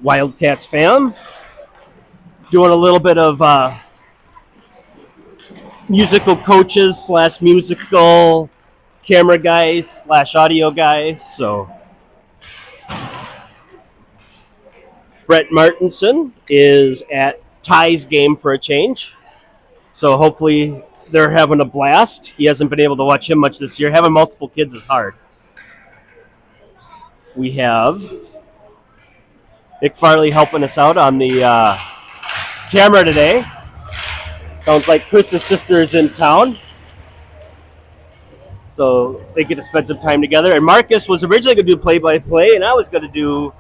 Wildcats fam. Doing a little bit of musical coaches / musical camera guys / audio guys. So Brett Martinson is at Ty's game for a change. So hopefully they're having a blast. He hasn't been able to watch him much this year. Having multiple kids is hard. We have Nick Farley helping us out on the camera today. Sounds like Chris's sister is in town. So they get to spend some time together. And Marcus was originally going to do play-by-play, and I was going to do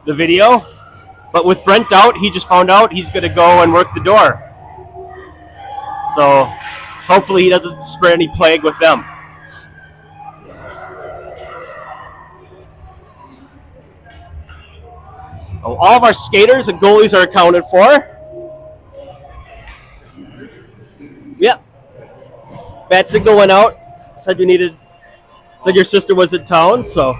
the video. But with Brent out, he just found out he's going to go and work the door. So hopefully he doesn't spread any plague with them. Oh, all of our skaters and goalies are accounted for. Yep. Bat signal went out. Said your sister was in town, so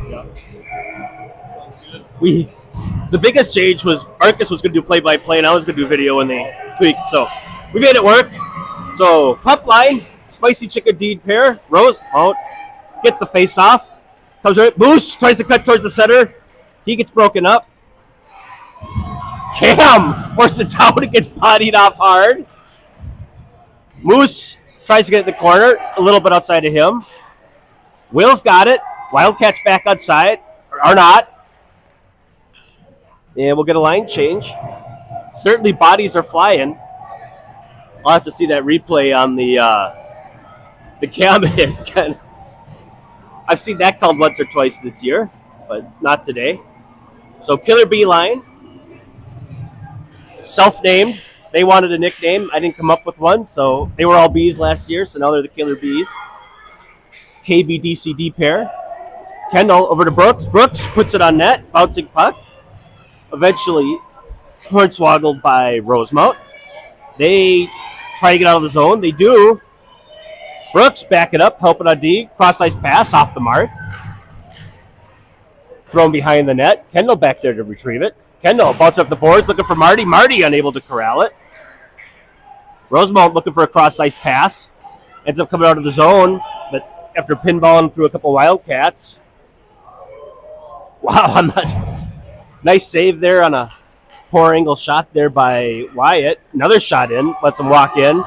the biggest change was Marcus was going to do play-by-play, and I was going to do video when they tweaked. So we made it work. So pup line, spicy chicken deed pair, Rosemount gets the face off, comes right, Moose tries to cut towards the center, he gets broken up. Cam forces it down, it gets bodied off hard. Moose tries to get in the corner, a little bit outside of him. Will's got it. Wildcats back outside, or not. And we'll get a line change. Certainly bodies are flying. I'll have to see that replay on the cam hit. I've seen that called once or twice this year, but not today. So Killer Bee line. Self-named. They wanted a nickname. I didn't come up with one, so they were all bees last year, so now they're the Killer Bees. KBDCD pair. Kendall over to Brooks. Brooks puts it on net, bouncing puck. Eventually, hornswoggled by Rosemount. They try to get out of the zone. They do. Brooks back it up, helping on D. Cross-ice pass off the mark. Thrown behind the net. Kendall back there to retrieve it. Kendall bounces up the boards, looking for Marty. Marty unable to corral it. Rosemount looking for a cross-ice pass. Ends up coming out of the zone, but after pinballing through a couple Wildcats. Wow, I'm not... Nice save there on a poor angle shot there by Wyatt. Another shot in, lets him walk in.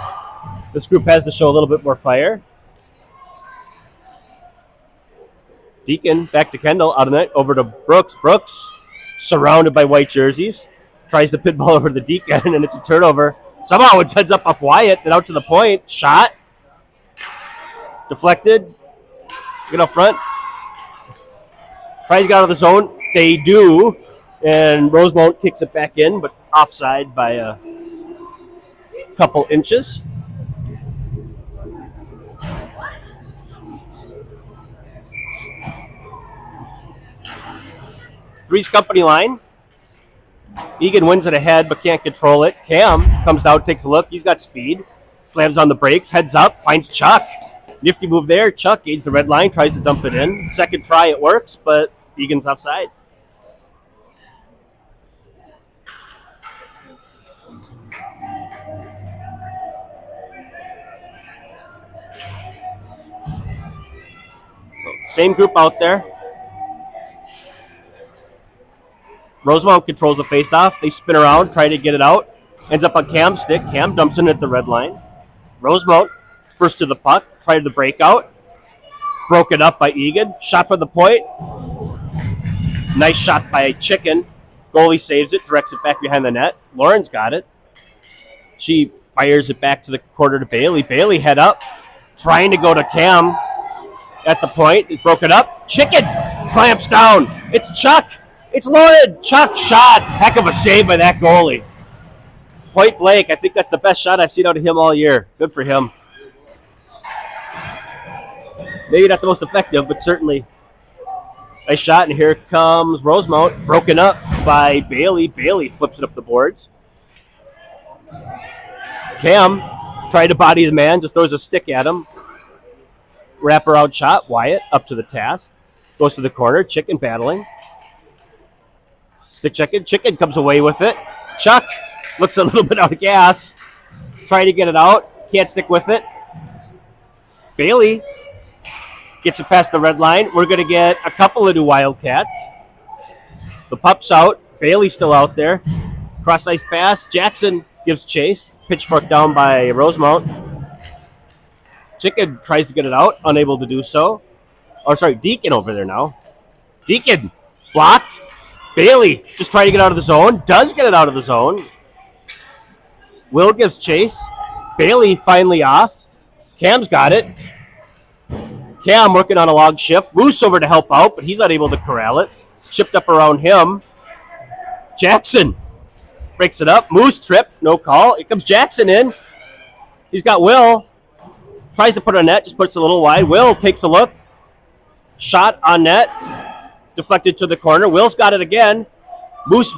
This group has to show a little bit more fire. Deacon back to Kendall, out of net, over to Brooks. Brooks, surrounded by white jerseys, tries to pinball over to the Deacon, and it's a turnover. Somehow it heads up off Wyatt, then out to the point. Shot. Deflected. Get up front. Tries to get out of the zone. They do. And Rosemount kicks it back in, but offside by a couple inches. Three's company line. Eagan wins it ahead, but can't control it. Cam comes down, takes a look. He's got speed. Slams on the brakes, heads up, finds Chuck. Nifty move there. Chuck gauges the red line, tries to dump it in. Second try, it works, but Eagan's offside. So same group out there. Rosemount controls the face-off. They spin around, try to get it out. Ends up on Cam's stick. Cam dumps in at the red line. Rosemount first to the puck, tried the breakout. Broken up by Eagan. Shot for the point. Nice shot by Chicken. Goalie saves it, directs it back behind the net. Lauren's got it. She fires it back to the corner to Bailey. Bailey head up, trying to go to Cam at the point. It broke it up. Chicken clamps down. It's Chuck. It's Lauren. Chuck shot. Heck of a save by that goalie. Point blank. I think that's the best shot I've seen out of him all year. Good for him. Maybe not the most effective, but certainly a shot. And here comes Rosemount. Broken up by Bailey. Bailey flips it up the boards. Cam tried to body the man. Just throws a stick at him. Wraparound shot. Wyatt up to the task. Goes to the corner. Chicken battling. Stick chicken. Chicken comes away with it. Chuck looks a little bit out of gas. Trying to get it out. Can't stick with it. Bailey gets it past the red line. We're going to get a couple of new Wildcats. The pup's out. Bailey's still out there. Cross ice pass. Jackson gives chase. Pitchfork down by Rosemount. Chicken tries to get it out. Unable to do so. Oh, sorry. Deacon over there now. Deacon blocked. Bailey just trying to get out of the zone. Does get it out of the zone. Will gives chase. Bailey finally off. Cam's got it. Cam working on a log shift. Moose over to help out, but he's not able to corral it. Chipped up around him. Jackson breaks it up. Moose trip. No call. Here comes Jackson in. He's got Will. Tries to put it on net. Just puts it a little wide. Will takes a look. Shot on net. Deflected to the corner. Will's got it again. Moose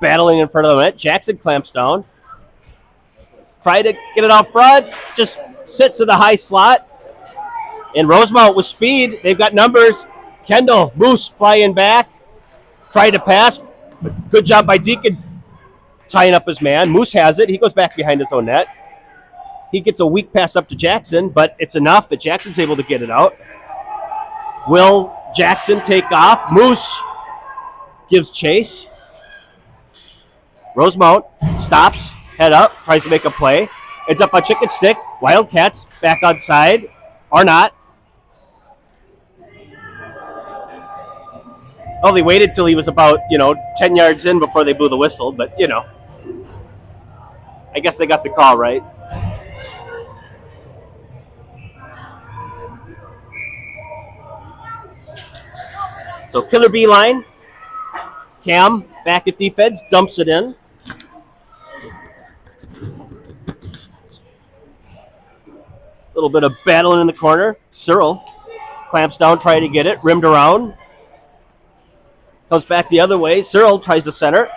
battling in front of the net. Jackson clamps down. Try to get it out front. Just sits in the high slot. And Rosemount with speed. They've got numbers. Kendall, Moose flying back. Trying to pass. Good job by Deacon tying up his man. Moose has it. He goes back behind his own net. He gets a weak pass up to Jackson, but it's enough that Jackson's able to get it out. Will Jackson take off? Moose gives chase. Rosemount stops, head up, tries to make a play. Ends up on chicken stick. Wildcats back on side. Or not. Oh, they waited till he was about, 10 yards in before they blew the whistle, but, I guess they got the call right. So Killer Bee line. Cam back at defense, dumps it in. A little bit of battling in the corner. Searle clamps down, trying to get it. Rimmed around. Comes back the other way. Searle tries to center.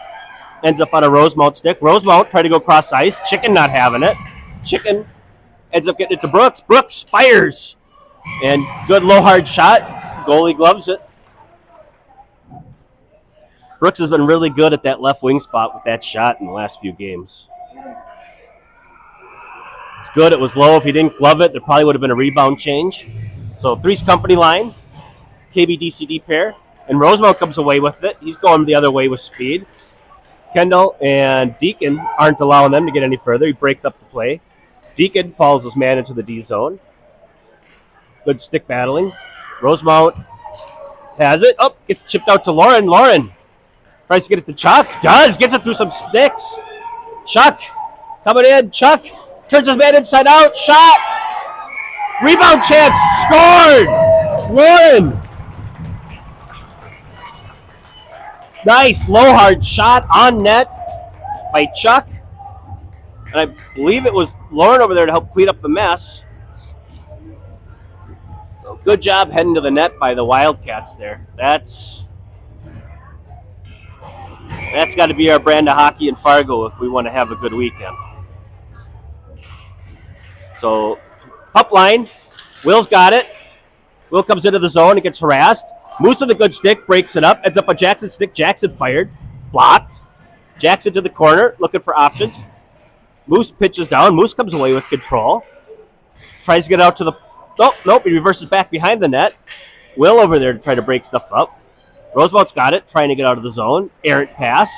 Ends up on a Rosemount stick. Rosemount trying to go cross ice. Chicken not having it. Chicken ends up getting it to Brooks. Brooks fires. And good low hard shot. Goalie gloves it. Brooks has been really good at that left wing spot with that shot in the last few games. It's good. It was low. If he didn't glove it, there probably would have been a rebound change. So Three's Company line, KBDCD pair, and Rosemount comes away with it. He's going the other way with speed. Kendall and Deacon aren't allowing them to get any further. He breaks up the play. Deacon follows his man into the D zone. Good stick battling. Rosemount has it. Oh, gets chipped out to Lauren. Lauren tries to get it to Chuck. Does. Gets it through some sticks. Chuck coming in. Chuck turns his man inside out. Shot. Rebound chance. Scored. Lauren. Nice low hard shot on net by Chuck. And I believe it was Lauren over there to help clean up the mess. So good job heading to the net by the Wildcats there. That's got to be our brand of hockey in Fargo if we want to have a good weekend. So, up line. Will's got it. Will comes into the zone and gets harassed. Moose with a good stick, breaks it up. Ends up on Jackson's stick. Jackson fired. Blocked. Jackson to the corner, looking for options. Moose pitches down. Moose comes away with control. Tries to get out to the... Oh, nope. He reverses back behind the net. Will over there to try to break stuff up. Rosemount's got it, trying to get out of the zone. Errant pass.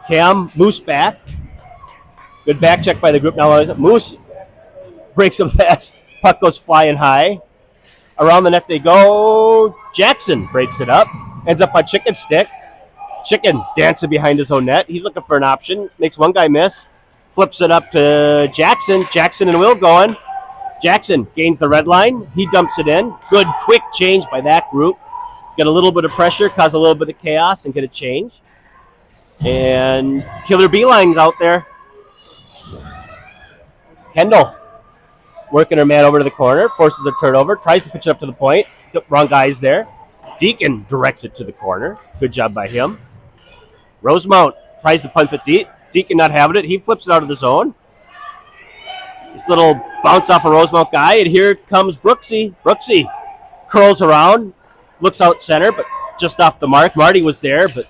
Cam, Moose back. Good back check by the group now. Moose breaks a pass. Puck goes flying high. Around the net they go. Jackson breaks it up. Ends up on Chicken's stick. Chicken dancing behind his own net. He's looking for an option. Makes one guy miss. Flips it up to Jackson. Jackson and Will going. Jackson gains the red line. He dumps it in. Good quick change by that group. Get a little bit of pressure, cause a little bit of chaos, and get a change. And Killer Beeline's out there. Kendall working her man over to the corner, forces a turnover, tries to pitch it up to the point. Wrong guy's there. Deacon directs it to the corner. Good job by him. Rosemount tries to punt it deep. Deacon not having it. He flips it out of the zone. This little bounce off a Rosemount guy, and here comes Brooksy. Brooksy curls around. Looks out center, but just off the mark. Marty was there, but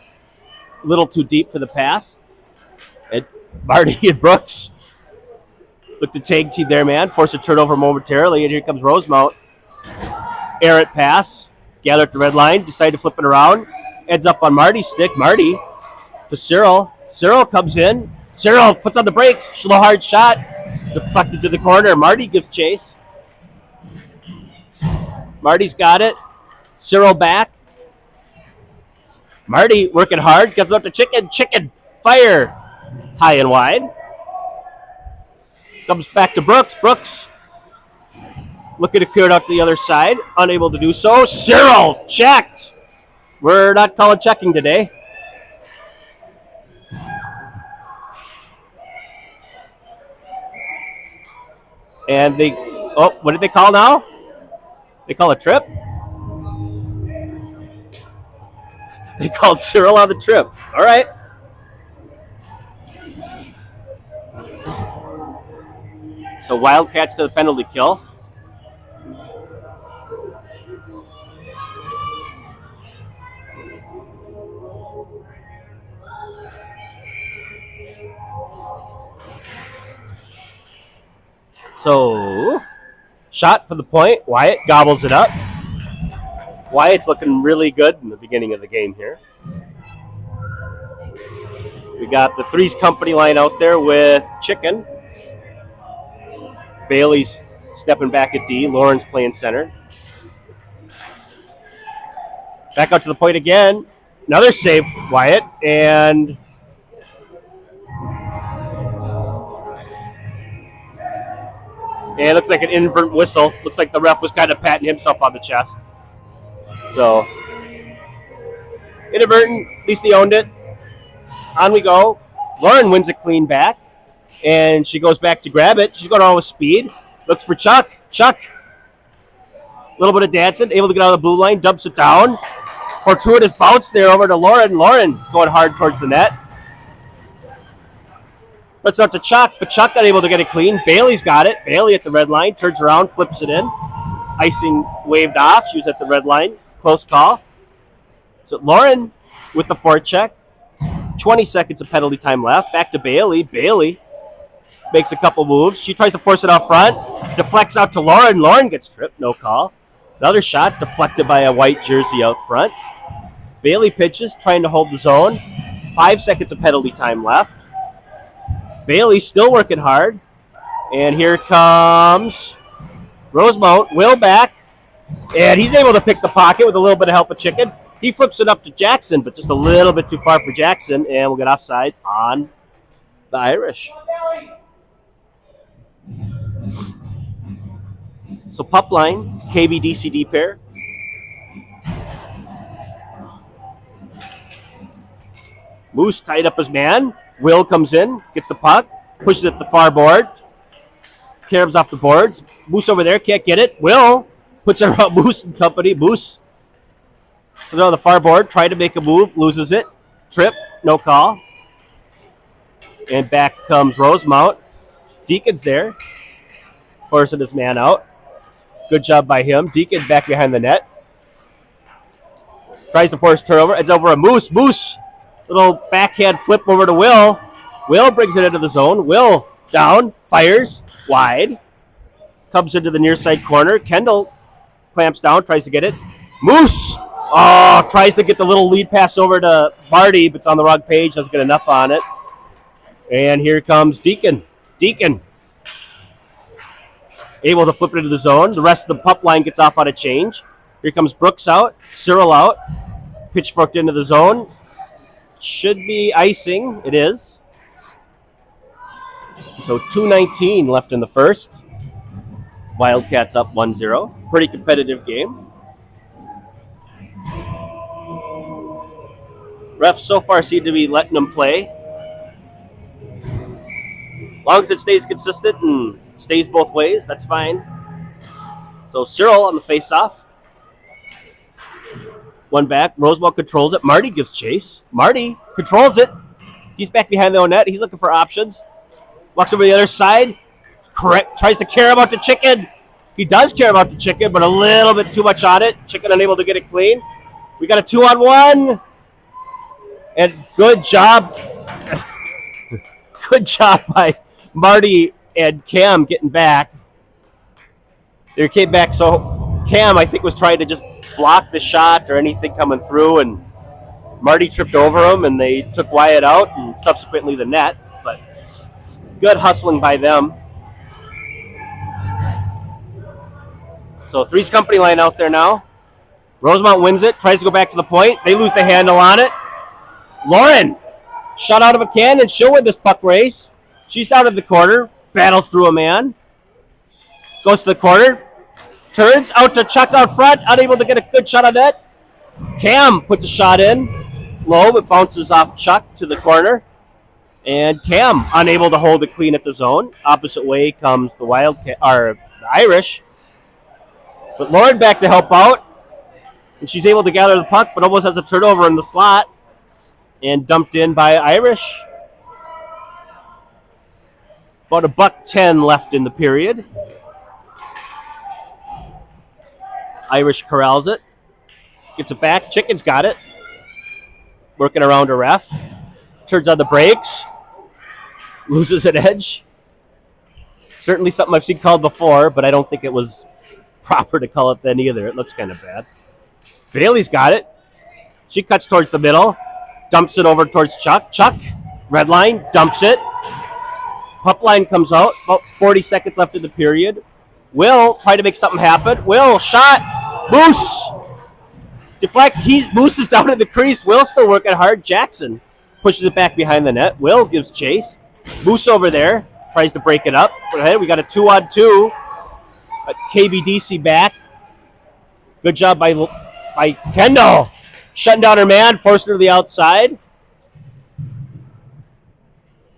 A little too deep for the pass. And Marty and Brooks look to tag team there, man. Force a turnover momentarily, and here comes Rosemount. Errant pass. Gather at the red line. Decide to flip it around. Ends up on Marty's stick. Marty to Cyril. Cyril comes in. Cyril puts on the brakes. Slow hard shot. Deflected to the corner. Marty gives chase. Marty's got it. Cyril back. Marty working hard. Gets it up to Chicken. Chicken. Fire. High and wide. Comes back to Brooks. Brooks looking to clear it out to the other side. Unable to do so. Cyril checked. We're not calling checking today. And they, oh, what did they call now? They call a trip? They called Cyril on the trip. All right. So Wildcats to the penalty kill. So, shot for the point. Wyatt gobbles it up. Wyatt's looking really good in the beginning of the game here. We got the Threes Company line out there with Chicken. Bailey's stepping back at D. Lauren's playing center. Back out to the point again. Another save, Wyatt. And it looks like an inadvertent whistle. Looks like the ref was kind of patting himself on the chest. So, inadvertent. At least he owned it. On we go. Lauren wins it clean back. And she goes back to grab it. She's going on with speed. Looks for Chuck. Chuck. A little bit of dancing. Able to get out of the blue line. Dumps it down. Fortuitous bounce there over to Lauren. Lauren going hard towards the net. Puts out to Chuck, but Chuck got able to get it clean. Bailey's got it. Bailey at the red line. Turns around. Flips it in. Icing waved off. She was at the red line. Close call. So Lauren with the forecheck. 20 seconds of penalty time left. Back to Bailey. Bailey makes a couple moves. She tries to force it out front. Deflects out to Lauren. Lauren gets tripped. No call. Another shot deflected by a white jersey out front. Bailey pitches, trying to hold the zone. 5 seconds of penalty time left. Bailey still working hard. And here comes Rosemount. Will back. And he's able to pick the pocket with a little bit of help of Chicken. He flips it up to Jackson, but just a little bit too far for Jackson. And we'll get offside on the Irish. So pup line, KB DCD pair. Moose tied up his man. Will comes in, gets the puck, pushes it to the far board. Carib's off the boards. Moose over there, can't get it. Will puts it around Moose and company. Moose puts it on the far board, trying to make a move, loses it. Trip, no call. And back comes Rosemount. Deacon's there, forcing his man out. Good job by him. Deacon back behind the net. Tries to force turnover. It's over a Moose. Moose, little backhand flip over to Will. Will brings it into the zone. Will down, fires, wide. Comes into the near side corner. Kendall clamps down, tries to get it. Moose, tries to get the little lead pass over to Marty, but it's on the wrong page. Doesn't get enough on it. And here comes Deacon. Deacon able to flip it into the zone. The rest of the pup line gets off on a change. Here comes Brooks out. Cyril out. Pitchforked into the zone. Should be icing. It is. So 2:19 left in the first. Wildcats up 1-0. Pretty competitive game. Refs so far seem to be letting them play. As long as it stays consistent and stays both ways, that's fine. So Cyril on the face-off. One back. Rosemount controls it. Marty gives chase. Marty controls it. He's back behind the own net. He's looking for options. Walks over the other side. Correct. Tries to care about the Chicken. He does care about the Chicken, but a little bit too much on it. Chicken unable to get it clean. We got a 2-on-1. And good job by Marty and Cam getting back. They came back, so Cam, I think, was trying to just block the shot or anything coming through, and Marty tripped over him, and they took Wyatt out and subsequently the net. But good hustling by them. So Three's Company line out there now. Rosemount wins it, tries to go back to the point. They lose the handle on it. Lauren, shot out of a cannon. She'll win this puck race. She's down in the corner, battles through a man. Goes to the corner, turns out to Chuck out front, unable to get a good shot on net. Cam puts a shot in, low, it bounces off Chuck to the corner. And Cam unable to hold it clean at the zone. Opposite way comes the the Irish. But Lauren back to help out. And she's able to gather the puck, but almost has a turnover in the slot. And dumped in by Irish. About $1:10 left in the period. Irish corrals it. Gets it back. Chicken's got it. Working around a ref. Turns on the brakes. Loses an edge. Certainly something I've seen called before, but I don't think it was proper to call it then either. It looks kind of bad. Bailey's got it. She cuts towards the middle. Dumps it over towards Chuck. Chuck, red line, dumps it. Pup line comes out. About 40 seconds left in the period. Will try to make something happen. Will, shot. Moose. Deflect. Moose is down in the crease. Will still working hard. Jackson pushes it back behind the net. Will gives chase. Moose over there. Tries to break it up. But ahead, we got a 2-on-2. KBDC back. Good job by Kendall. Shutting down her man. Forcing her to the outside.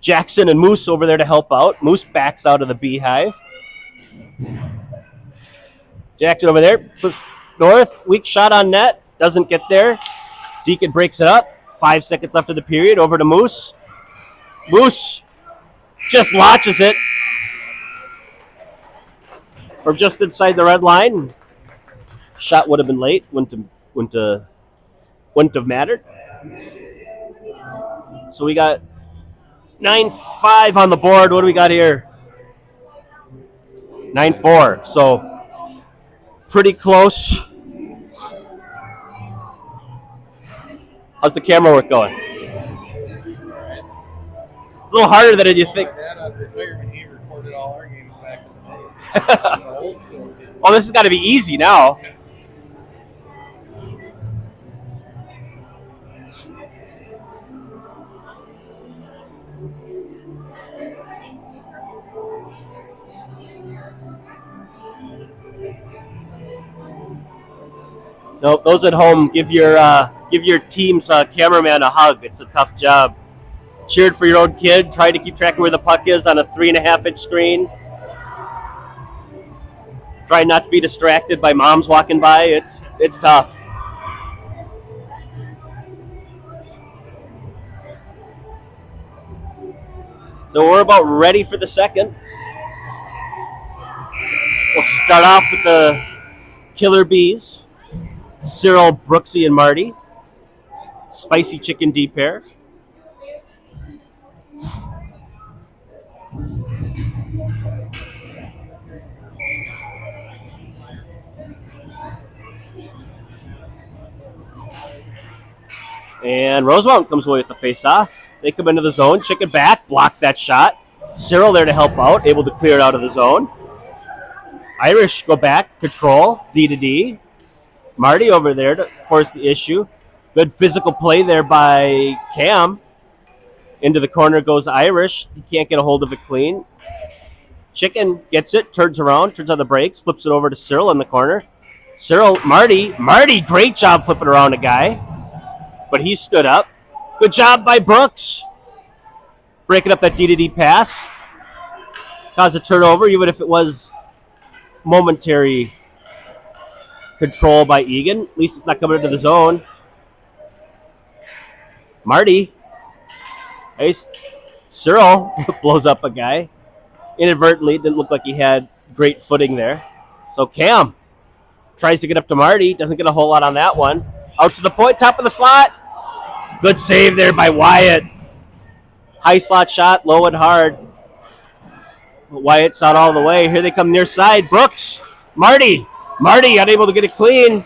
Jackson and Moose over there to help out. Moose backs out of the beehive. Jackson over there. North. Weak shot on net. Doesn't get there. Deacon breaks it up. 5 seconds left of the period. Over to Moose. Moose just launches it from just inside the red line. Shot would have been late. Wouldn't have mattered. So we got 9-5 on the board. What do we got here? 9-4. So pretty close. How's the camera work going? It's a little harder than you think. He recorded all our games back in the day. Old school. Oh, this has got to be easy now. Nope, those at home, give your team's cameraman a hug. It's a tough job. Cheered for your own kid. Trying to keep track of where the puck is on a 3.5-inch screen. Trying not to be distracted by moms walking by. It's tough. So we're about ready for the second. We'll start off with the Killer Bees. Cyril, Brooksy, and Marty. Spicy chicken deep pair. And Rosemount comes away with the face-off. They come into the zone. Chicken back, blocks that shot. Cyril there to help out, able to clear it out of the zone. Irish go back, control, D-to-D. Marty over there to force the issue. Good physical play there by Cam. Into the corner goes Irish. He can't get a hold of it clean. Chicken gets it, turns around, turns on the brakes, flips it over to Cyril in the corner. Cyril, Marty, great job flipping around a guy. But he stood up. Good job by Brooks. Breaking up that D-to-D pass. Caused a turnover, even if it was momentary control by Eagan. At least it's not coming into the zone. Marty. Cyril blows up a guy. Inadvertently, didn't look like he had great footing there. So Cam tries to get up to Marty. Doesn't get a whole lot on that one. Out to the point, top of the slot. Good save there by Wyatt. High slot shot, low and hard. But Wyatt's out all the way. Here they come near side. Brooks. Marty unable to get it clean.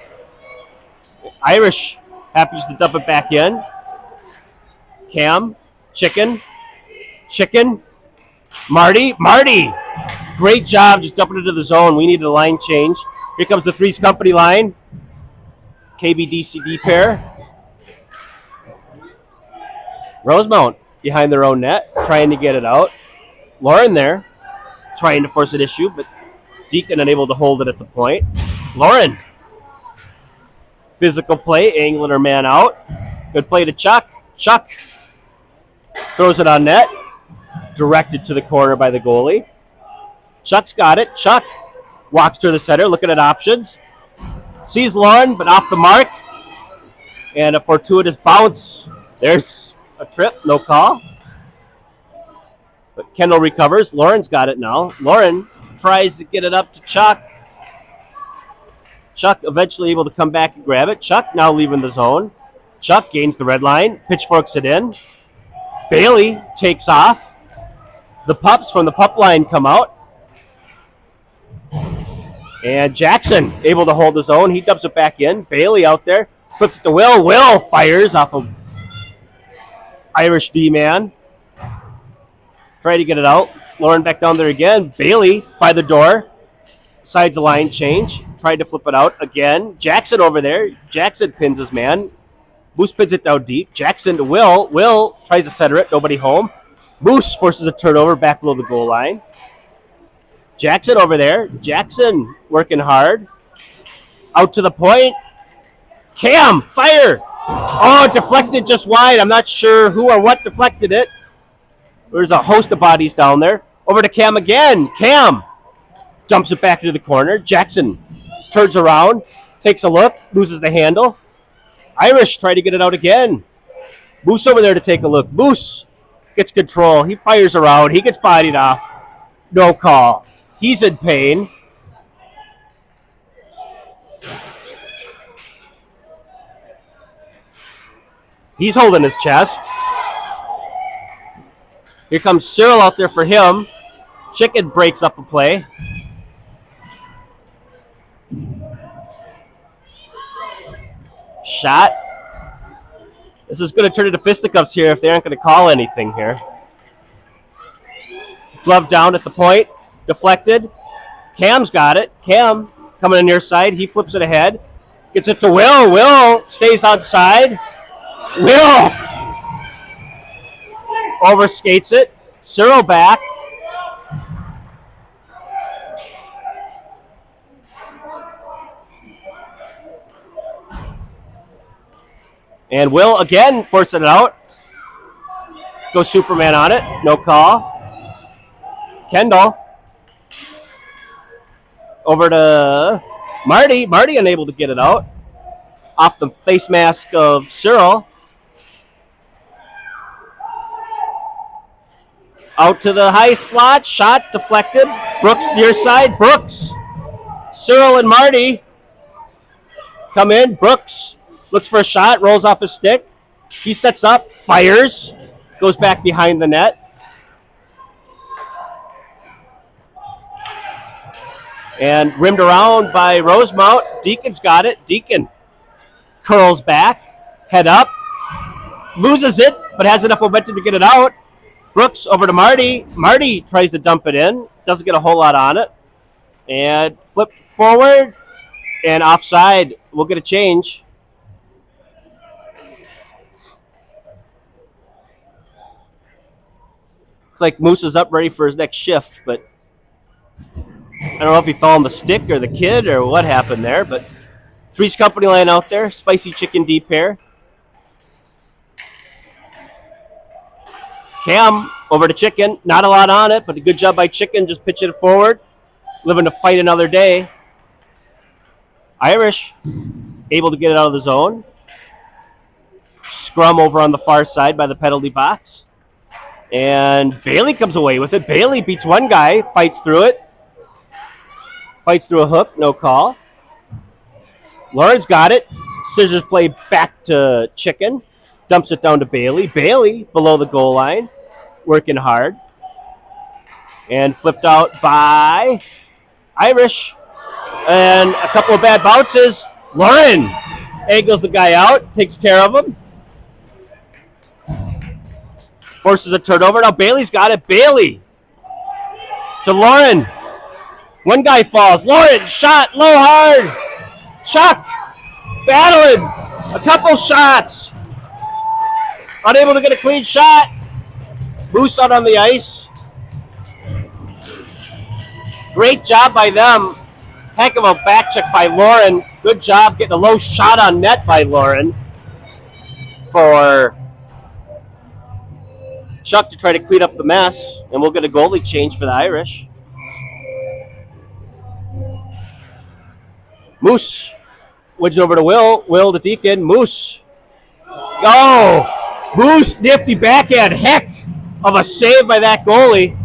Irish happy to dump it back in. Cam. Chicken. Marty. Great job just dumping it to the zone. We needed a line change. Here comes the Threes Company line. KBDCD pair. Rosemount behind their own net, trying to get it out. Lauren there, trying to force an issue, but Deacon unable to hold it at the point. Lauren. Physical play, angling her man out. Good play to Chuck. Chuck throws it on net. Directed to the corner by the goalie. Chuck's got it. Chuck walks to the center, looking at options. Sees Lauren, but off the mark. And a fortuitous bounce. There's a trip, no call. But Kendall recovers. Lauren's got it now. Lauren tries to get it up to Chuck. Chuck eventually able to come back and grab it. Chuck now leaving the zone. Chuck gains the red line. Pitchforks it in. Bailey takes off. The pups from the pup line come out. And Jackson able to hold his own. He dumps it back in. Bailey out there. Flips it to Will. Will fires off of Irish D-man. Try to get it out. Lauren back down there again. Bailey by the door. Sides a line change. Tried to flip it out again. Jackson over there. Jackson pins his man. Moose pins it down deep. Jackson to Will. Will tries to center it. Nobody home. Moose forces a turnover back below the goal line. Jackson over there. Jackson working hard. Out to the point. Cam, fire. Oh, deflected just wide. I'm not sure who or what deflected it. There's a host of bodies down there. Over to Cam again. Cam dumps it back into the corner. Jackson turns around, takes a look, loses the handle. Irish try to get it out again. Moose over there to take a look. Moose gets control. He fires around. He gets bodied off. No call. He's in pain. He's holding his chest. Here comes Cyril out there for him. Chicken breaks up a play. Shot. This is going to turn into fisticuffs here if they aren't going to call anything here. Glove down at the point. Deflected. Cam's got it. Cam coming in near side. He flips it ahead. Gets it to Will. Will stays outside. Will overskates it. Cyril back. And Will again forcing it out. Goes Superman on it. No call. Kendall. Over to Marty. Marty unable to get it out. Off the face mask of Cyril. Out to the high slot. Shot deflected. Brooks near side. Brooks. Cyril and Marty come in. Brooks looks for a shot. Rolls off his stick. He sets up. Fires. Goes back behind the net. And rimmed around by Rosemount. Deacon's got it. Deacon curls back. Head up. Loses it, but has enough momentum to get it out. Brooks over to Marty. Marty tries to dump it in. Doesn't get a whole lot on it. And flipped forward. And offside. We'll get a change. Looks like Moose is up ready for his next shift, but I don't know if he fell on the stick or the kid or what happened there, but Threes Company line out there. Spicy chicken deep pair. Cam over to Chicken. Not a lot on it, but a good job by Chicken. Just pitching it forward. Living to fight another day. Irish able to get it out of the zone. Scrum over on the far side by the penalty box. And Bailey comes away with it. Bailey beats one guy. Fights through it. Fights through a hook. No call. Lauren's got it. Scissors play back to Chicken. Dumps it down to Bailey. Bailey below the goal line, working hard. And flipped out by Irish. And a couple of bad bounces. Lauren angles the guy out, takes care of him. Forces a turnover. Now Bailey's got it. Bailey to Lauren. One guy falls. Lauren, shot, low, hard. Chuck, battling. A couple shots. Unable to get a clean shot. Moose out on the ice. Great job by them. Heck of a back check by Lauren. Good job getting a low shot on net by Lauren for Chuck to try to clean up the mess. And we'll get a goalie change for the Irish. Moose wedged over to Will. Will to Deacon. Moose. Oh! Moose, nifty backhand. Heck of a save by that goalie.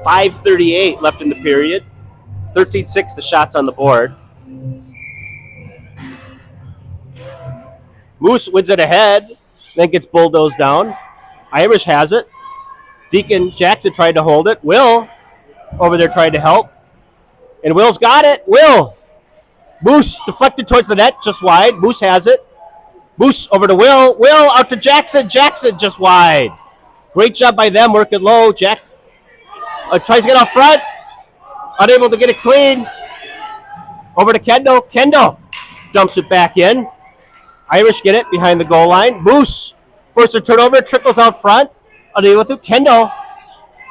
5:38 left in the period. 13-6 the shots on the board. Moose wins it ahead, then gets bulldozed down. Irish has it. Deacon Jackson tried to hold it. Will over there tried to help. And Will's got it. Will. Moose deflected towards the net, just wide. Moose has it. Moose over to Will. Will out to Jackson. Jackson just wide. Great job by them working low. Jackson tries to get off front. Unable to get it clean. Over to Kendall. Kendall dumps it back in. Irish get it behind the goal line. Moose forces a turnover. Trickles out front. Unable to. Kendall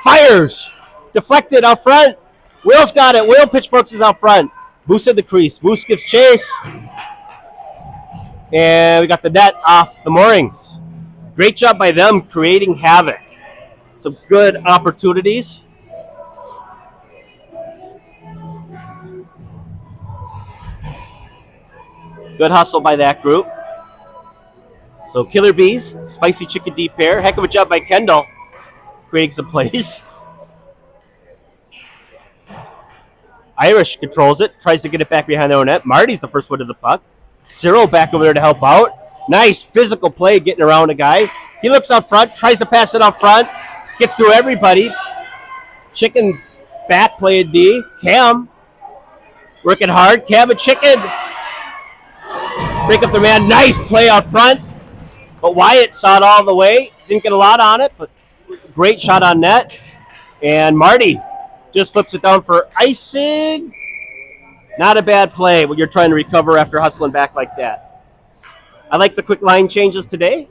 fires. Deflected out front. Will's got it. Will pitchforks is out front. Moose in the crease. Moose gives chase. And we got the net off the moorings. Great job by them creating havoc. Some good opportunities. Good hustle by that group. So Killer Bees, spicy chicken deep pair. Heck of a job by Kendall creating some plays. Irish controls it, tries to get it back behind their own net. Marty's the first one to the puck. Cyril back over there to help out. Nice physical play getting around a guy. He looks up front, tries to pass it up front, gets through everybody. Chicken back play in D. Cam working hard. Cam and Chicken break up their man. Nice play out front. But Wyatt saw it all the way. Didn't get a lot on it, but great shot on net. And Marty just flips it down for icing. Not a bad play when you're trying to recover after hustling back like that. I like the quick line changes today.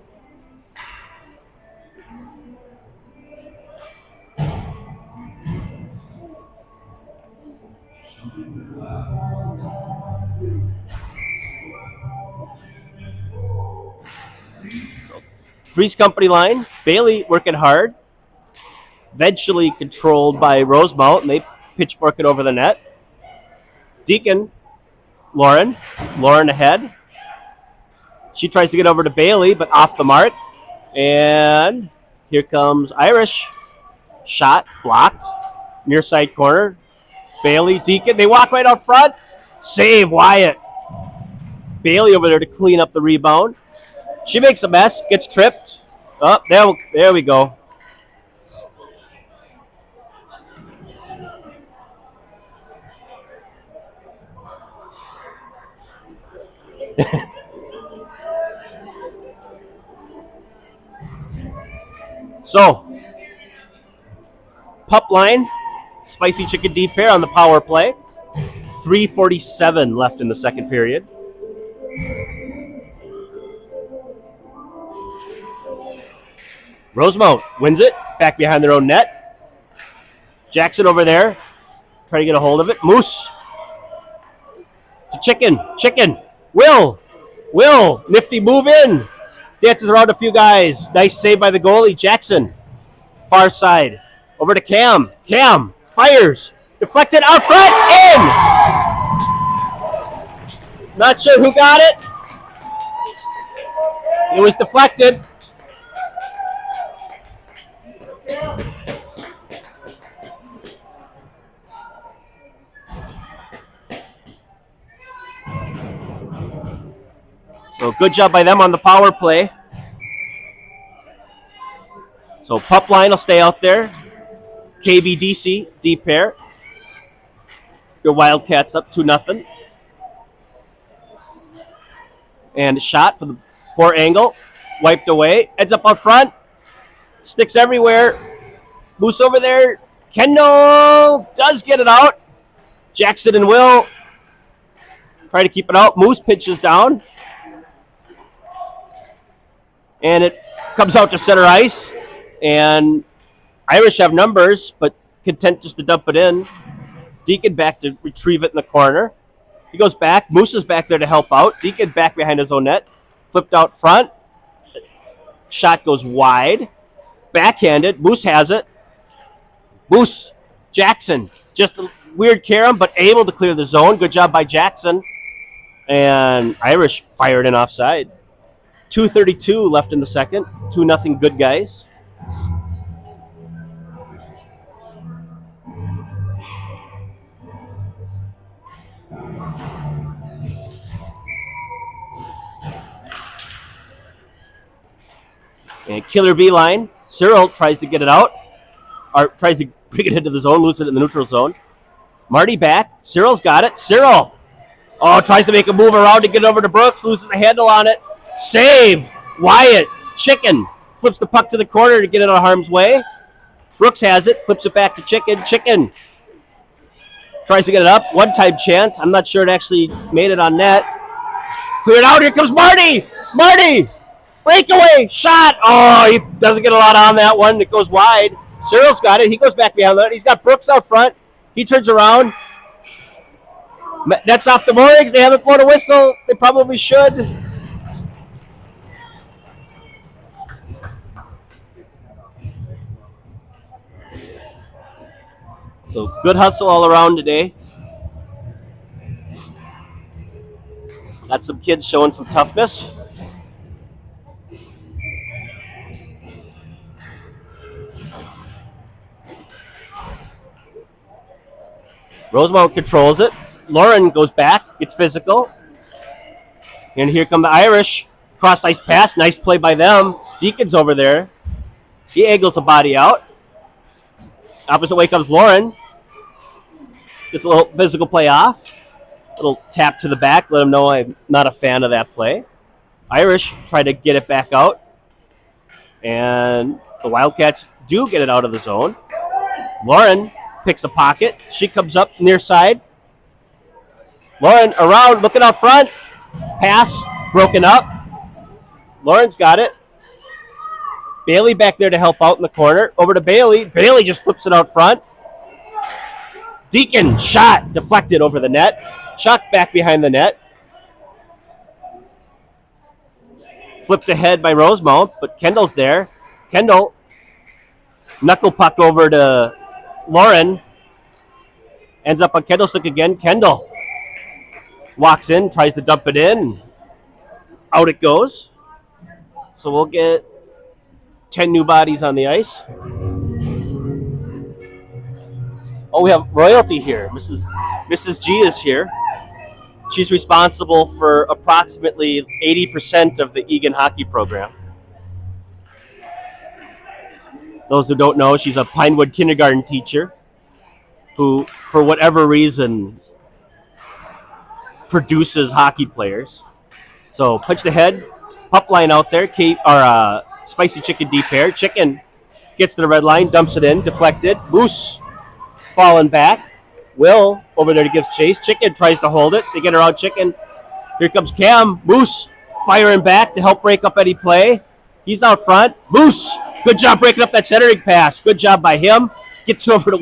Three's company line. Bailey working hard. Eventually controlled by Rosemount, and they pitchfork it over the net. Deacon, Lauren ahead. She tries to get over to Bailey, but off the mark. And here comes Irish. Shot blocked. Near side corner. Bailey, Deacon, they walk right out front. Save Wyatt. Bailey over there to clean up the rebound. She makes a mess, gets tripped. Oh, there we go. So, pup line, spicy chicken deep pair on the power play. 3:47 left in the second period. Rosemount wins it, back behind their own net. Jackson over there, trying to get a hold of it. Moose to Chicken. Will, nifty move in. Dances around a few guys. Nice save by the goalie, Jackson. Far side, over to Cam. Cam fires, deflected out front, in. Not sure who got it. It was deflected. So good job by them on the power play. So pup line will stay out there. KBDC, deep pair. Your Wildcats up 2-0. And a shot for the poor angle. Wiped away. Ends up out front. Sticks everywhere. Moose over there. Kendall does get it out. Jackson and Will try to keep it out. Moose pitches down. And it comes out to center ice. And Irish have numbers, but content just to dump it in. Deacon back to retrieve it in the corner. He goes back. Moose is back there to help out. Deacon back behind his own net. Flipped out front. Shot goes wide. Backhanded. Moose has it. Moose. Jackson. Just a weird carom, but able to clear the zone. Good job by Jackson. And Irish fired in offside. 2:32 left in the second. 2-0 good guys. And killer B line. Cyril tries to get it out. Or tries to bring it into the zone, lose it in the neutral zone. Marty back. Cyril's got it. Cyril. Oh, tries to make a move around to get over to Brooks. Loses the handle on it. Save. Wyatt. Chicken. Flips the puck to the corner to get it out of harm's way. Brooks has it. Flips it back to Chicken. Chicken. Tries to get it up. One-time chance. I'm not sure it actually made it on net. Cleared out. Here comes Marty. Marty. Breakaway. Shot. Oh, he doesn't get a lot on that one. It goes wide. Cyril's got it. He goes back behind that. He's got Brooks out front. He turns around. That's off the moorings. They haven't blown a whistle. They probably should. So good hustle all around today. Got some kids showing some toughness. Rosemount controls it. Lauren goes back, gets physical. And here come the Irish. Cross ice pass. Nice play by them. Deacon's over there. He angles a body out. Opposite way comes Lauren. Gets a little physical play off. Little tap to the back. Let him know I'm not a fan of that play. Irish try to get it back out. And the Wildcats do get it out of the zone. Lauren picks a pocket. She comes up near side. Lauren around, looking out front. Pass broken up. Lauren's got it. Bailey back there to help out in the corner. Over to Bailey. Bailey just flips it out front. Deacon shot deflected over the net. Chuck back behind the net. Flipped ahead by Rosemount, but Kendall's there. Kendall knuckle puck over to Lauren. Ends up on Kendall's stick again. Kendall walks in, tries to dump it in. Out it goes. So we'll get 10 new bodies on the ice. Oh, we have royalty here. Mrs. G is here. She's responsible for approximately 80% of the Eagan hockey program. Those who don't know, she's a Pinewood kindergarten teacher who, for whatever reason, produces hockey players. So punch the head, pup line out there, spicy chicken deep pair. Chicken gets to the red line, dumps it in, deflected. Moose falling back. Will over there to give chase. Chicken tries to hold it. They get around Chicken. Here comes Cam. Moose firing back to help break up any play. He's out front. Moose, good job breaking up that centering pass. Good job by him. Gets over to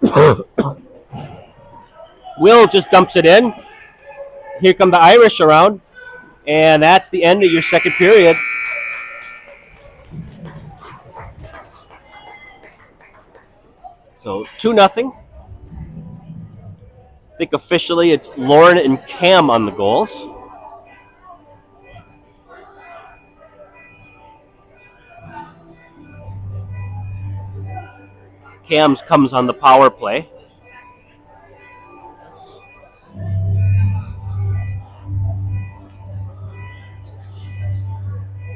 Will. Will just dumps it in. Here come the Irish around. And that's the end of your second period. So 2-0. I think officially it's Lauren and Cam on the goals. Cam's comes on the power play.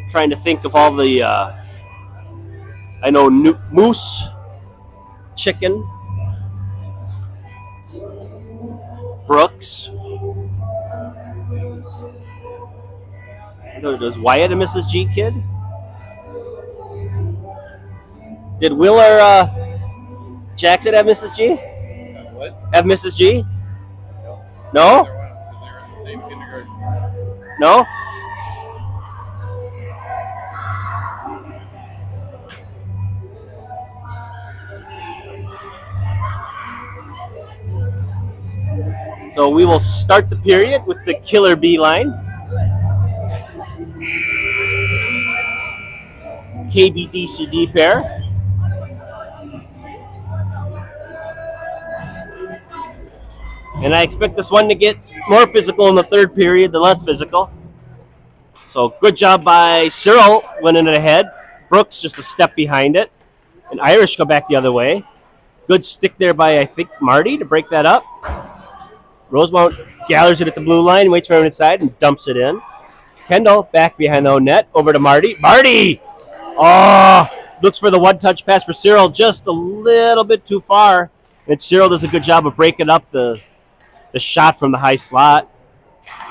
Trying to think of all the. I know moose, chicken, Brooks. Does Wyatt a Mrs. G kid? Did Will or Jackson have Mrs. G? What? Have Mrs. G? No. No? Because they were in the same kindergarten class. No? So we will start the period with the Killer Bee line. KBDCD pair. And I expect this one to get more physical in the third period than less physical. So good job by Cyril winning it ahead. Brooks just a step behind it. And Irish go back the other way. Good stick there by, I think, Marty to break that up. Rosemount gathers it at the blue line, waits for him inside, and dumps it in. Kendall back behind the own net, over to Marty. Marty! Oh, looks for the one-touch pass for Cyril, just a little bit too far. And Cyril does a good job of breaking up the shot from the high slot.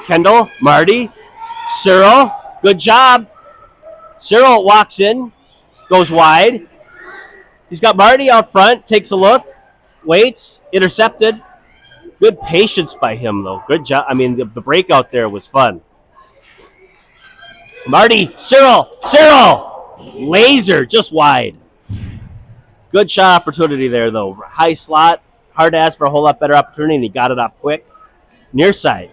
Kendall, Marty, Cyril, good job. Cyril walks in, goes wide. He's got Marty out front, takes a look, waits, intercepted. Good patience by him, though. Good job. I mean, the breakout there was fun. Marty, Cyril, laser, just wide. Good shot opportunity there, though. High slot, hard to ask for a whole lot better opportunity, and he got it off quick. Near side.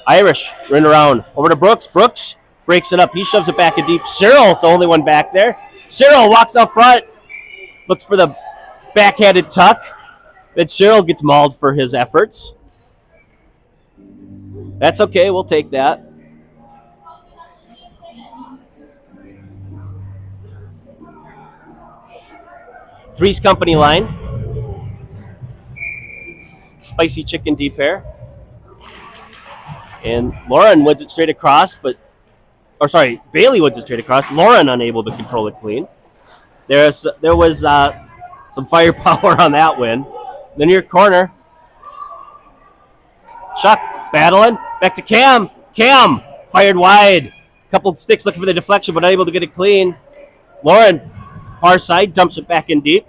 Irish, run around. Over to Brooks. Brooks breaks it up. He shoves it back in deep. Cyril's the only one back there. Cyril walks out front. Looks for the backhanded tuck. Then Cyril gets mauled for his efforts. That's okay. We'll take that. Three's Company line. Spicy chicken deep pair. And Lauren wins it straight across, Bailey wins it straight across. Lauren unable to control it clean. There was some firepower on that win. The near corner. Chuck battling. Back to Cam. Cam fired wide. Couple of sticks looking for the deflection, but unable to get it clean. Lauren, far side, dumps it back in deep.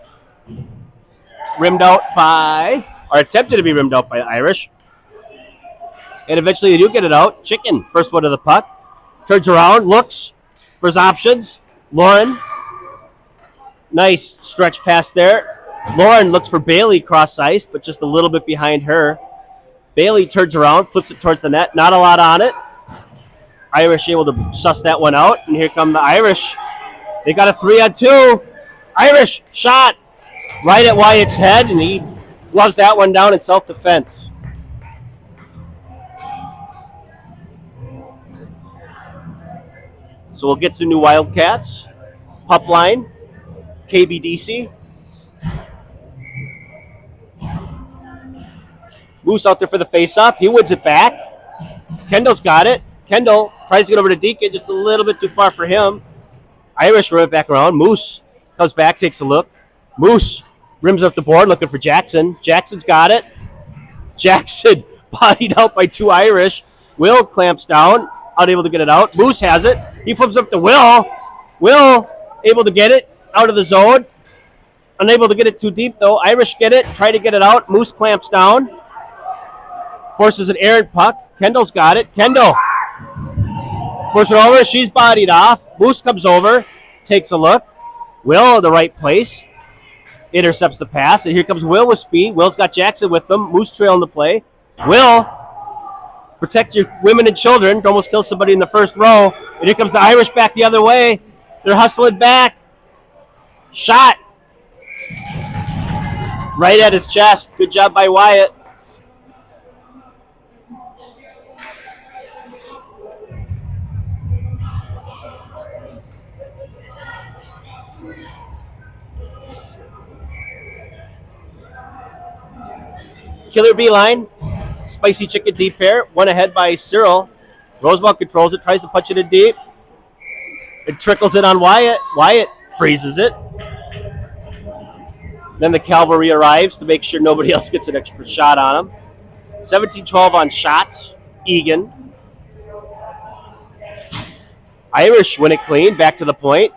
Rimmed out attempted to be rimmed out by Irish. And eventually they do get it out. Chicken, first one to the puck. Turns around, looks for his options. Lauren, nice stretch pass there. Lauren looks for Bailey cross ice, but just a little bit behind her. Bailey turns around, flips it towards the net. Not a lot on it. Irish able to suss that one out. And here come the Irish. They got a 3-on-2. Irish shot right at Wyatt's head, and he gloves that one down in self-defense. So we'll get some new Wildcats. Pup line, KBDC. Moose out there for the faceoff. He wins it back. Kendall's got it. Kendall tries to get over to Deacon, just a little bit too far for him. Irish run it back around. Moose comes back, takes a look. Moose rims up the board, looking for Jackson. Jackson's got it. Jackson bodied out by two Irish. Will clamps down, unable to get it out. Moose has it. He flips up to Will. Will able to get it out of the zone. Unable to get it too deep, though. Irish get it, try to get it out. Moose clamps down. Forces an errant puck. Kendall's got it. Kendall forces it over. She's bodied off. Moose comes over, takes a look. Will in the right place. Intercepts the pass, and here comes Will with speed. Will's got Jackson with them. Moose trailing the play. Will, protect your women and children. Almost kill somebody in the first row. And here comes the Irish back the other way. They're hustling back. Shot. Right at his chest. Good job by Wyatt. Killer Bee line, spicy chicken deep pair, one ahead by Cyril. Rosemount controls it, tries to punch it in deep. It trickles in on Wyatt. Wyatt freezes it. Then the cavalry arrives to make sure nobody else gets an extra shot on him. 17-12 on shots. Eagan. Irish win it clean. Back to the point.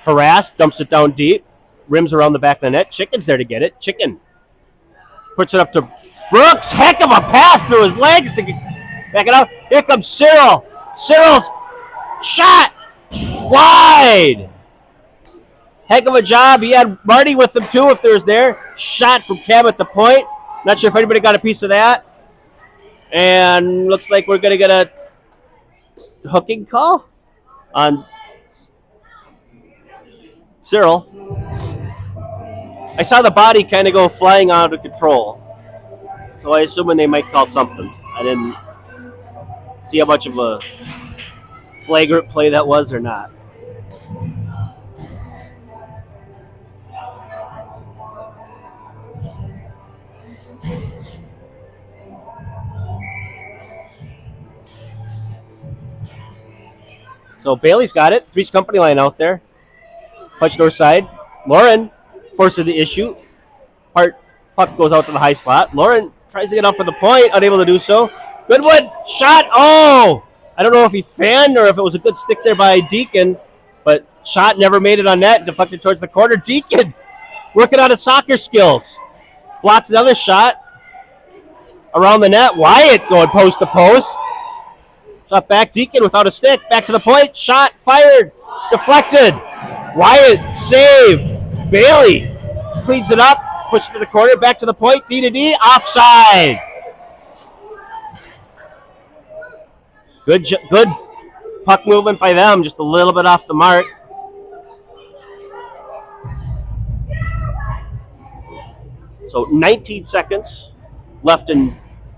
Harassed. Dumps it down deep. Rims around the back of the net. Chicken's there to get it. Chicken puts it up to Brooks. Heck of a pass through his legs to back it up. Here comes Cyril. Cyril's shot. Wide. Heck of a job. He had Marty with him too if there was there. Shot from Cam at the point. Not sure if anybody got a piece of that. And looks like we're going to get a hooking call on Cyril. I saw the body kind of go flying out of control. So I assume they might call something. I didn't see how much of a flagrant play that was or not. So Bailey's got it. Three's company line out there. Punch north side. Lauren forces the issue. Puck goes out to the high slot. Lauren tries to get off for the point. Unable to do so. Goodwood. Shot. Oh! I don't know if he fanned or if it was a good stick there by Deacon. But shot never made it on net. Deflected towards the corner. Deacon working on his soccer skills. Blocks another shot. Around the net. Wyatt going post to post. Shot back. Deacon without a stick. Back to the point. Shot. Fired. Deflected. Wyatt. Save. Bailey cleans it up. Pushes to the corner. Back to the point. D to D. Offside. Good puck movement by them. Just a little bit off the mark. So 19 seconds left in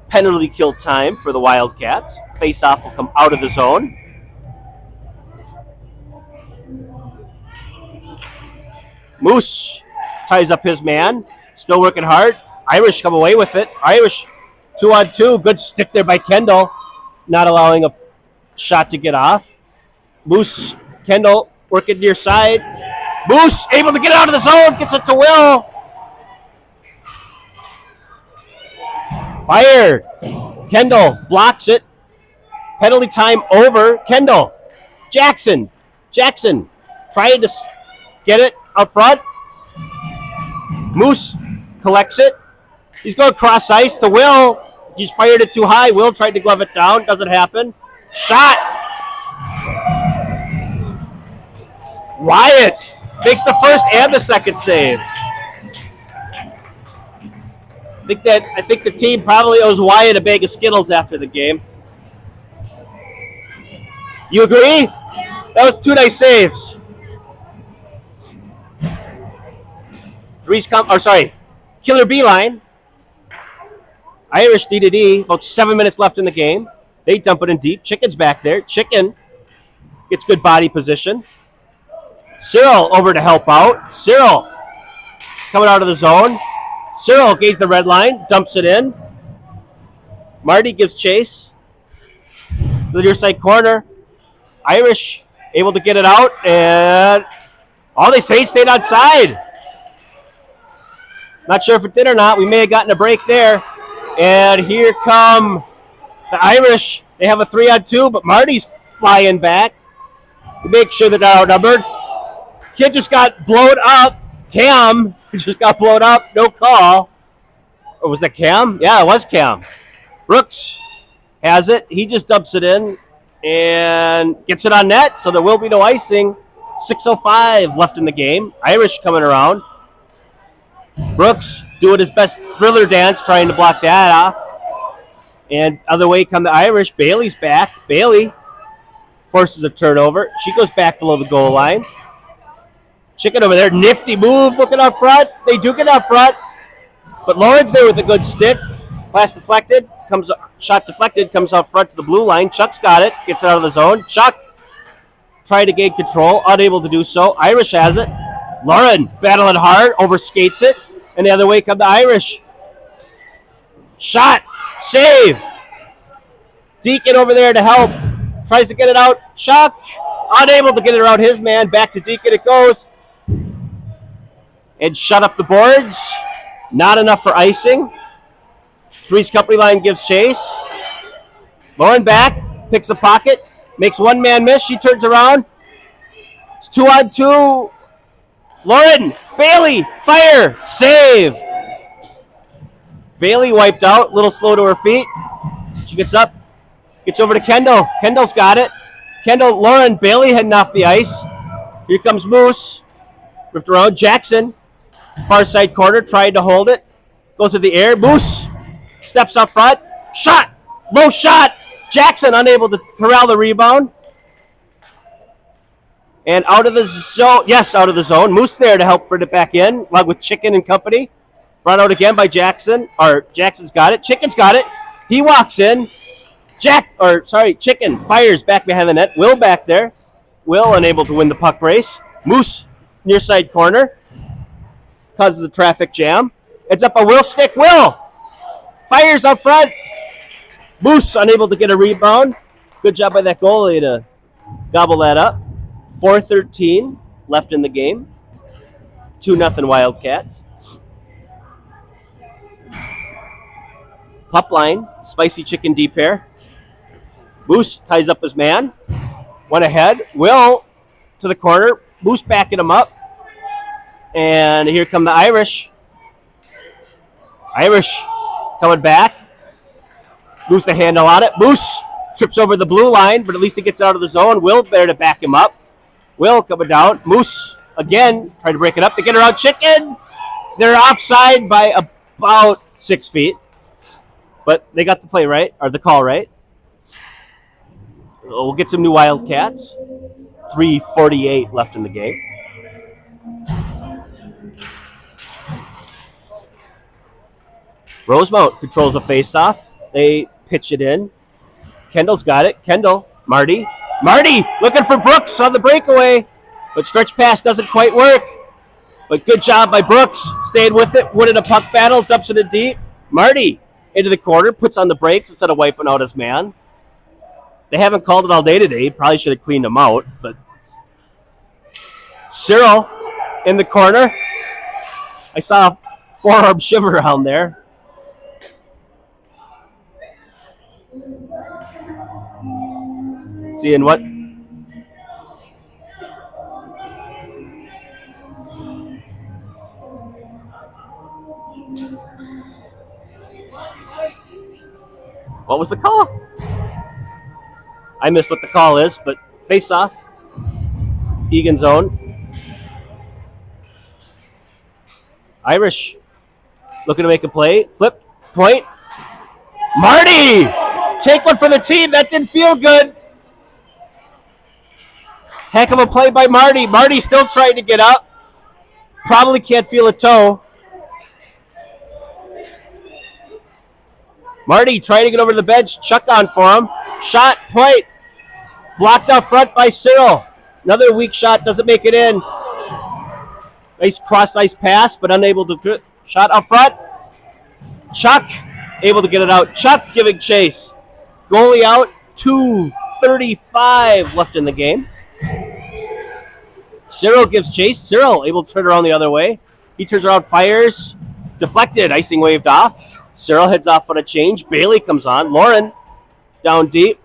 penalty kill time for the Wildcats. Face-off will come out of the zone. Moose ties up his man. Still working hard. Irish come away with it. Irish 2-on-2. Good stick there by Kendall. Not allowing a shot to get off. Moose, Kendall working near side. Moose able to get out of the zone. Gets it to Will. Fired. Kendall blocks it. Penalty time over. Kendall. Jackson trying to get it out front. Moose collects it. He's going cross ice to Will. He's fired it too high. Will tried to glove it down. Doesn't happen. Shot. Wyatt makes the first and the second save. I think the team probably owes Wyatt a bag of Skittles after the game. You agree? That was two nice saves. Killer B-line. Irish D to D. About 7 minutes left in the game. They dump it in deep. Chicken's back there. Chicken gets good body position. Cyril over to help out. Cyril coming out of the zone. Cyril gains the red line. Dumps it in. Marty gives chase. To the near side corner. Irish able to get it out. And they say stayed outside. Not sure if it did or not. We may have gotten a break there. And here come the Irish. They have a 3-on-2, but Marty's flying back to make sure they're not outnumbered. Kid just got blown up. Cam just got blown up. No call. Or was that Cam? Yeah, it was Cam. Brooks has it. He just dumps it in and gets it on net, so there will be no icing. 6:05 left in the game. Irish coming around. Brooks doing his best thriller dance, trying to block that off. And other way come the Irish. Bailey's back. Bailey forces a turnover. She goes back below the goal line. Chicken over there. Nifty move looking up front. They do get up front. But Lauren's there with a good stick. Pass deflected. Shot deflected. Comes out front to the blue line. Chuck's got it. Gets it out of the zone. Chuck trying to gain control. Unable to do so. Irish has it. Lauren battling hard. Overskates it. And the other way come the Irish. Shot. Save. Deacon over there to help. Tries to get it out. Chuck, unable to get it around his man. Back to Deacon it goes. And shut up the boards. Not enough for icing. Three's company line gives chase. Lauren back, picks the pocket, makes one man miss. She turns around. It's 2-on-2. Lauren, Bailey, fire, save. Bailey wiped out, a little slow to her feet. She gets up, gets over to Kendall. Kendall's got it. Kendall, Lauren, Bailey heading off the ice. Here comes Moose. Ripped around. Jackson, far side corner, tried to hold it. Goes to the air. Moose steps up front. Shot. Low shot. Jackson unable to corral the rebound. And out of the zone. Yes, out of the zone. Moose there to help bring it back in, along with Chicken and company. Brought out again by Jackson. Or Jackson's got it. Chicken's got it. He walks in. Chicken fires back behind the net. Will back there. Will unable to win the puck race. Moose near side corner. Causes a traffic jam. It's up a Will stick. Will fires up front. Moose unable to get a rebound. Good job by that goalie to gobble that up. 4:13 left in the game. 2-0 Wildcats. Pup line, spicy chicken deep pair. Moose ties up his man. Went ahead. Will to the corner. Moose backing him up. And here come the Irish. Irish coming back. Lose the handle on it. Moose trips over the blue line, but at least he gets out of the zone. Will there to back him up. Will coming down. Moose again trying to break it up to get around Chicken. They're offside by about 6 feet. But they got the play right, or the call right. We'll get some new Wildcats. 3:48 left in the game. Rosemount controls a face-off. They pitch it in. Kendall's got it. Kendall, Marty. Marty looking for Brooks on the breakaway. But stretch pass doesn't quite work. But good job by Brooks. Stayed with it. Winning a puck battle. Dumps it in deep. Marty into the corner. Puts on the brakes instead of wiping out his man. They haven't called it all day today. Probably should have cleaned him out. But Cyril in the corner. I saw a forearm shiver around there. Seeing what? What was the call? I missed what the call is, but face off. Eagan zone. Irish looking to make a play. Flip, point. Marty! Take one for the team. That didn't feel good. Heck of a play by Marty. Marty still trying to get up. Probably can't feel a toe. Marty trying to get over to the bench. Chuck on for him. Shot, point. Blocked out front by Cyril. Another weak shot. Doesn't make it in. Nice cross-ice pass, but unable to... Shot up front. Chuck able to get it out. Chuck giving chase. Goalie out. 2:35 left in the game. Cyril gives chase. Cyril able to turn around the other way. He turns around, fires. Deflected. Icing waved off. Cyril heads off on a change. Bailey comes on. Lauren down deep.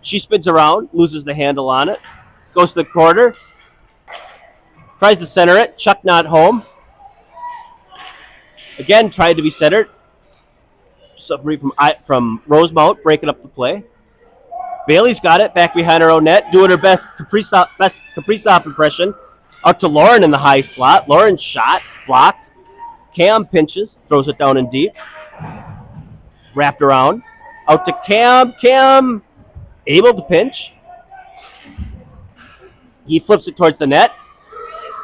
She spins around. Loses the handle on it. Goes to the corner. Tries to center it. Chuck not home. Again, tried to be centered. Somebody from Rosemount breaking up the play. Bailey's got it back behind her own net, doing her best Kaprizov impression. Out to Lauren in the high slot. Lauren shot, blocked. Cam pinches, throws it down in deep. Wrapped around. Out to Cam. Cam able to pinch. He flips it towards the net.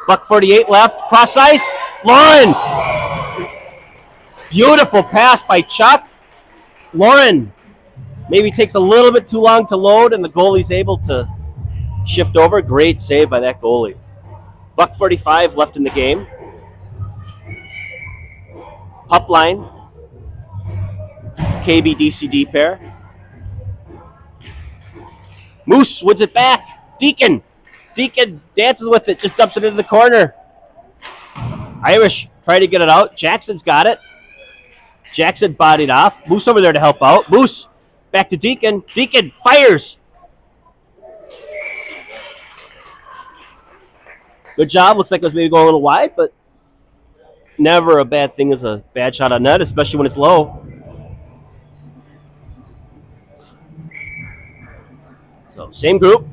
Buck 48 left. Cross ice. Lauren. Beautiful pass by Chuck. Lauren maybe takes a little bit too long to load, and the goalie's able to shift over. Great save by that goalie. Buck 45 left in the game. Pup line. KB DCD pair. Moose wins it back. Deacon dances with it, just dumps it into the corner. Irish try to get it out. Jackson's got it. Jackson bodied off. Moose over there to help out. Moose back to Deacon. Deacon fires. Good job. Looks like it was maybe going a little wide, but never a bad thing as a bad shot on net, especially when it's low. So same group.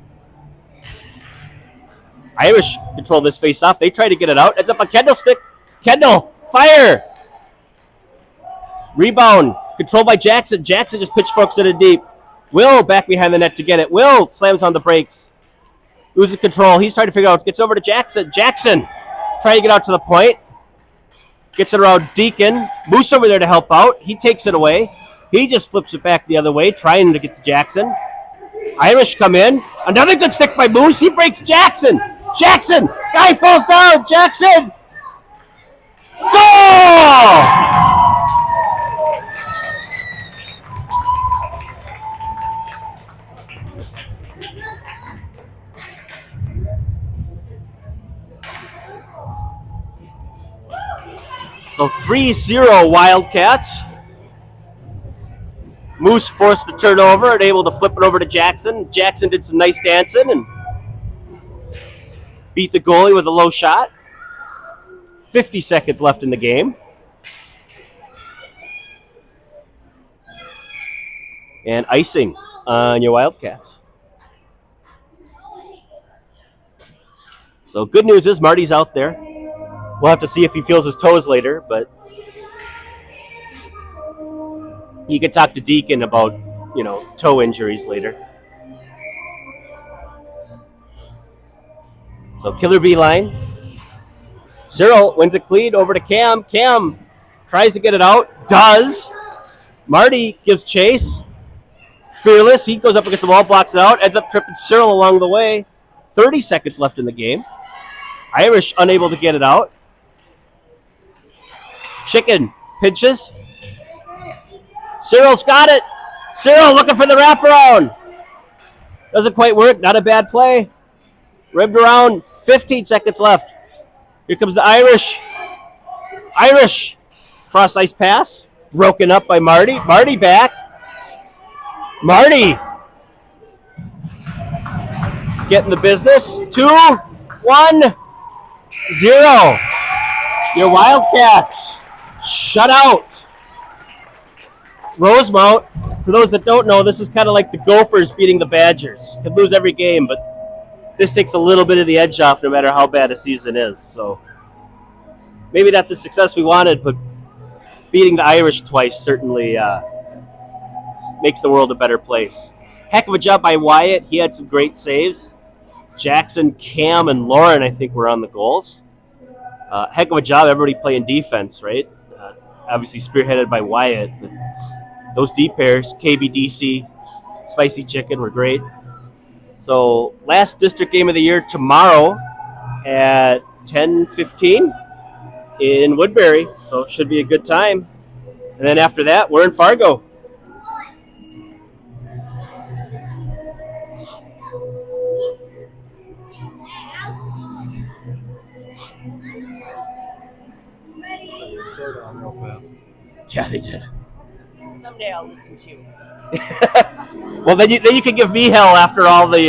Irish control this face-off. They try to get it out. Ends up on Kendall's stick. Kendall, fire! Rebound, controlled by Jackson. Jackson just pitchforks it in deep. Will back behind the net to get it. Will slams on the brakes. Loses control. He's trying to figure out. Gets over to Jackson. Jackson trying to get out to the point. Gets it around Deacon. Moose over there to help out. He takes it away. He just flips it back the other way, trying to get to Jackson. Irish come in. Another good stick by Moose. He breaks Jackson. Jackson! Guy falls down! Jackson! Goal! So 3-0 Wildcats. Moose forced the turnover and able to flip it over to Jackson. Jackson did some nice dancing and beat the goalie with a low shot. 50 seconds left in the game. And icing on your Wildcats. So good news is Marty's out there. We'll have to see if he feels his toes later, but you could talk to Deacon about, toe injuries later. So Killer Bee line. Cyril wins a cleat over to Cam. Cam tries to get it out. Does. Marty gives chase. Fearless. He goes up against the wall, blocks it out. Ends up tripping Cyril along the way. 30 seconds left in the game. Irish unable to get it out. Chicken pinches. Cyril's got it. Cyril looking for the wraparound. Doesn't quite work. Not a bad play. Ribbed around. 15 seconds left. Here comes the Irish. Irish. Cross ice pass. Broken up by Marty. Marty back. Marty. Getting the business. 2-1-0. Your Wildcats shut out Rosemount. For those that don't know, this is kind of like the Gophers beating the Badgers. Could lose every game, but this takes a little bit of the edge off no matter how bad a season is. So maybe not the success we wanted, but beating the Irish twice certainly makes the world a better place. Heck of a job by Wyatt. He had some great saves. Jackson, Cam, and Lauren, I think, were on the goals. Heck of a job, everybody playing defense, right? Obviously spearheaded by Wyatt. But those deep pairs, KBDC, Spicy Chicken, were great. So last district game of the year tomorrow at 10:15 in Woodbury. So it should be a good time. And then after that, we're in Fargo. Real fast. Yeah, they did. Someday I'll listen to you. Well, then you can give me hell after all the